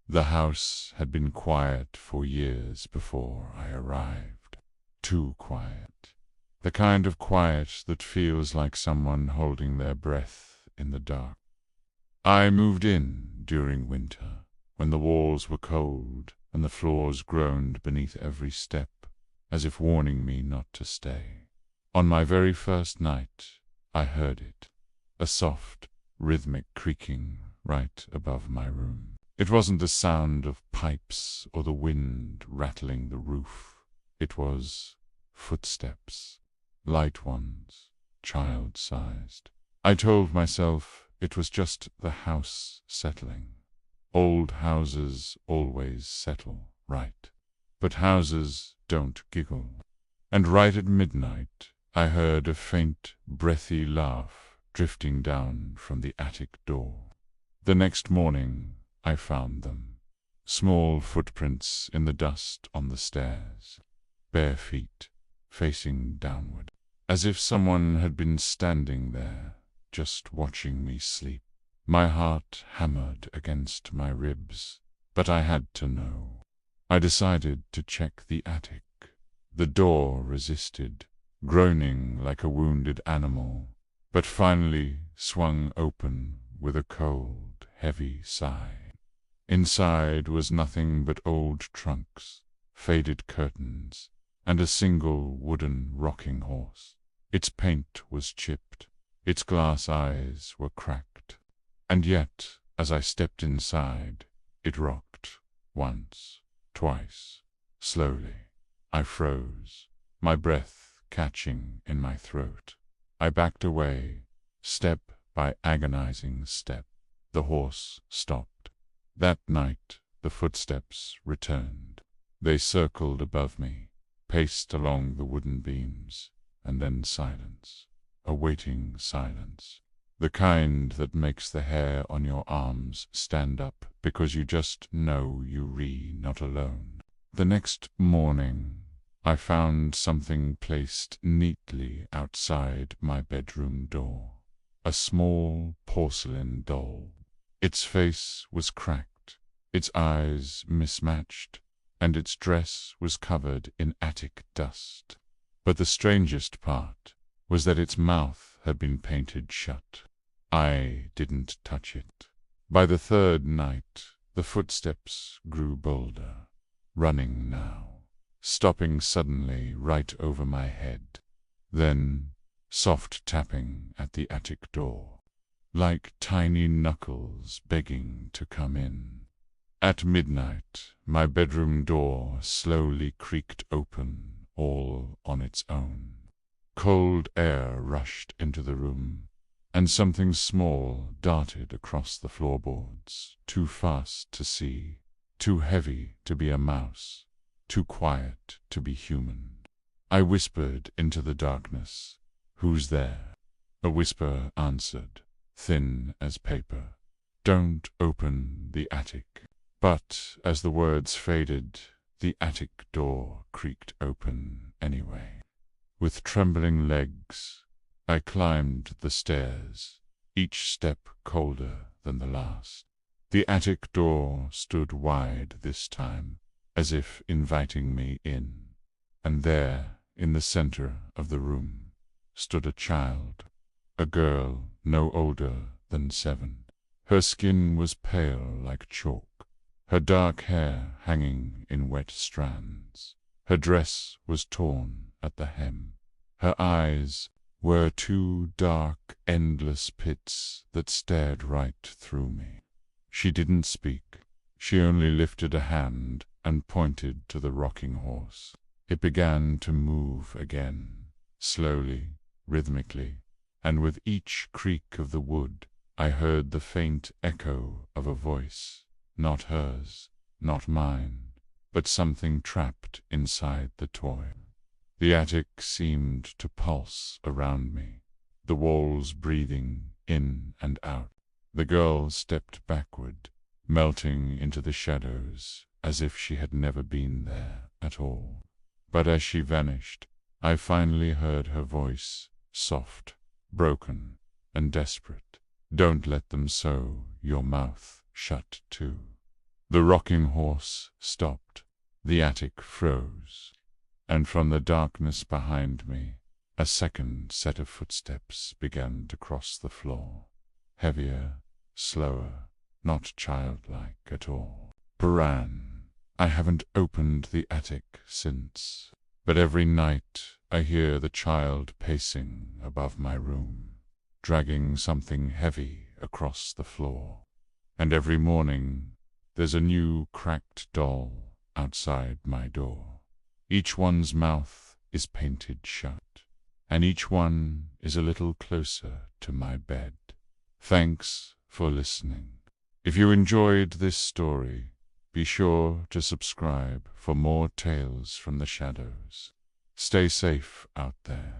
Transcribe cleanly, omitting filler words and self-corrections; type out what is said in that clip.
The house had been quiet for years before I arrived. Too quiet. The kind of quiet that feels like someone holding their breath in the dark. I moved in during winter, when the walls were cold and the floors groaned beneath every step, as if warning me not to stay. On my very first night, I heard it, a soft, rhythmic creaking right above my room. It wasn't the sound of pipes or the wind rattling the roof. It was footsteps, light ones, child-sized. I told myself it was just the house settling. Old houses always settle, right? But houses don't giggle. And right at midnight, I heard a faint, breathy laugh drifting down from the attic door. The next morning, I found them. Small footprints in the dust on the stairs. Bare feet, facing downward. As if someone had been standing there, just watching me sleep. My heart hammered against my ribs, but I had to know. I decided to check the attic. The door resisted, groaning like a wounded animal, but finally swung open with a cold, heavy sigh. Inside was nothing but old trunks, faded curtains, and a single wooden rocking horse. Its paint was chipped, its glass eyes were cracked. And yet, as I stepped inside, it rocked, once, twice, slowly. I froze, my breath catching in my throat. I backed away, step by agonizing step. The horse stopped. That night, the footsteps returned. They circled above me, paced along the wooden beams, and then silence, a waiting silence. The kind that makes the hair on your arms stand up because you just know you're not alone. The next morning, I found something placed neatly outside my bedroom door. A small porcelain doll. Its face was cracked, its eyes mismatched, and its dress was covered in attic dust. But the strangest part was that its mouth had been painted shut. I didn't touch it. By the third night, the footsteps grew bolder, running now, stopping suddenly right over my head. Then, soft tapping at the attic door, like tiny knuckles begging to come in. At midnight, my bedroom door slowly creaked open, all on its own. Cold air rushed into the room, and something small darted across the floorboards, too fast to see, too heavy to be a mouse, too quiet to be human. I whispered into the darkness, "Who's there?" A whisper answered, thin as paper, "Don't open the attic." But as the words faded, the attic door creaked open anyway. With trembling legs, I climbed the stairs, each step colder than the last. The attic door stood wide this time, as if inviting me in. And there, in the center of the room, stood a child, a girl no older than 7. Her skin was pale like chalk, her dark hair hanging in wet strands. Her dress was torn at the hem. Her eyes were 2 dark, endless pits that stared right through me. She didn't speak. She only lifted a hand and pointed to the rocking horse. It began to move again, slowly, rhythmically, and with each creak of the wood, I heard the faint echo of a voice, not hers, not mine, but something trapped inside the toy. The attic seemed to pulse around me, the walls breathing in and out. The girl stepped backward, melting into the shadows as if she had never been there at all. But as she vanished, I finally heard her voice, soft, broken, and desperate. "Don't let them sew your mouth shut too." The rocking horse stopped, the attic froze, and from the darkness behind me, a second set of footsteps began to cross the floor. Heavier, slower, not childlike at all. Bran, I haven't opened the attic since, but every night I hear the child pacing above my room, dragging something heavy across the floor. And every morning there's a new cracked doll outside my door. Each one's mouth is painted shut, and each one is a little closer to my bed. Thanks for listening. If you enjoyed this story, be sure to subscribe for more tales from the shadows. Stay safe out there.